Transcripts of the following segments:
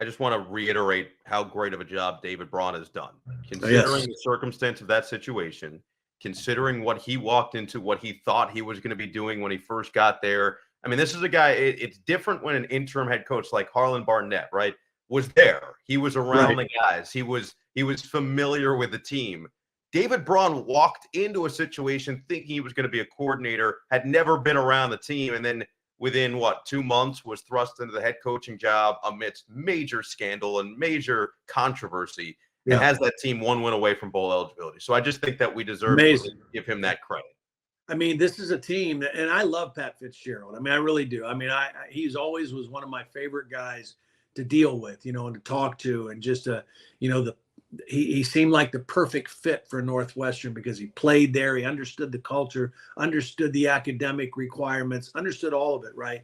I just want to reiterate how great of a job David Braun has done, Yes. considering the circumstance of that situation, considering what he walked into, what he thought he was going to be doing when he first got there. I mean, this is a guy, it's different when an interim head coach like Harlan Barnett, right, was there. He was around the guys. He was familiar with the team. David Braun walked into a situation thinking he was going to be a coordinator, had never been around the team, and then within 2 months was thrust into the head coaching job amidst major scandal and major controversy, and has that team 1 win away from bowl eligibility. So I just think that we deserve to give him that credit. I mean, this is a team that, and I love Pat Fitzgerald. I mean, I really do. I mean, he's always was one of my favorite guys to deal with, and to talk to, and just he seemed like the perfect fit for Northwestern because he played there. He understood the culture, understood the academic requirements, understood all of it, right?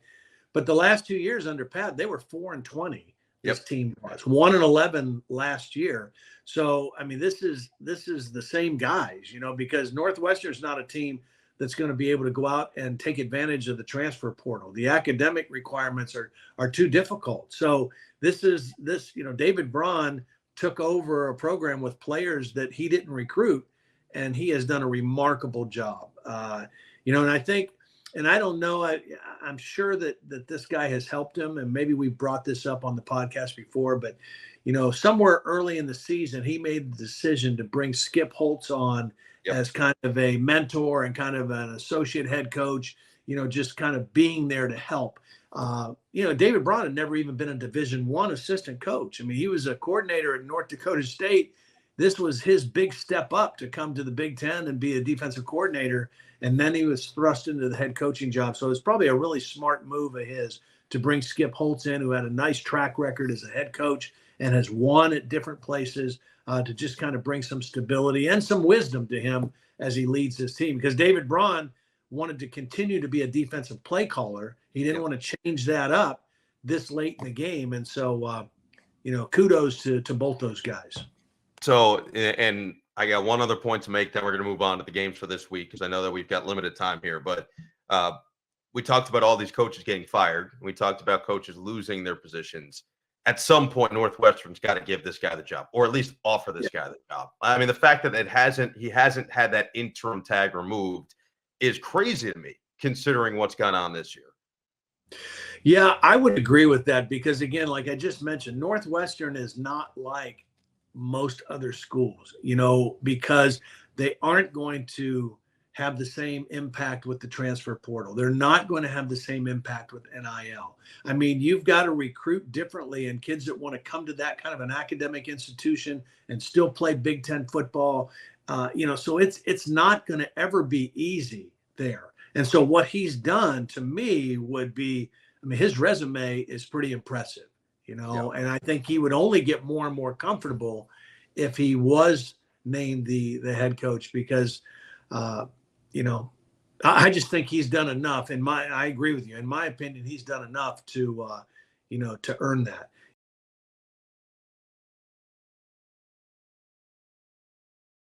But the last 2 years under Pat, they were 4-20. This team was 1-11 last year. So, I mean, this is the same guys, because Northwestern's not a team that's going to be able to go out and take advantage of the transfer portal. The academic requirements are too difficult. So David Braun took over a program with players that he didn't recruit, and he has done a remarkable job. And I think, and I don't know, I'm sure that this guy has helped him, and maybe we brought this up on the podcast before, but, somewhere early in the season, he made the decision to bring Skip Holtz on as kind of a mentor and kind of an associate head coach, just kind of being there to help. David Braun had never even been a Division I assistant coach. I mean, he was a coordinator at North Dakota State. This was his big step up to come to the Big Ten and be a defensive coordinator. And then he was thrust into the head coaching job. So it's probably a really smart move of his to bring Skip Holtz in, who had a nice track record as a head coach and has won at different places, to just kind of bring some stability and some wisdom to him as he leads his team. Because David Braun wanted to continue to be a defensive play caller. He didn't want to change that up this late in the game. And so, kudos to both those guys. So, and I got one other point to make, then we're going to move on to the games for this week, because I know that we've got limited time here. But we talked about all these coaches getting fired. We talked about coaches losing their positions. At some point, Northwestern's got to give this guy the job, or at least offer this guy the job. I mean, the fact that he hasn't had that interim tag removed is crazy to me, considering what's gone on this year. Yeah, I would agree with that because, again, like I just mentioned, Northwestern is not like most other schools, because they aren't going to have the same impact with the transfer portal. They're not going to have the same impact with NIL. I mean, you've got to recruit differently, and kids that want to come to that kind of an academic institution and still play Big Ten football, so it's not going to ever be easy there. And so what he's done to me would be, I mean, his resume is pretty impressive, and I think he would only get more and more comfortable if he was named the head coach because, I just think he's done enough. I agree with you. In my opinion, he's done enough to earn that.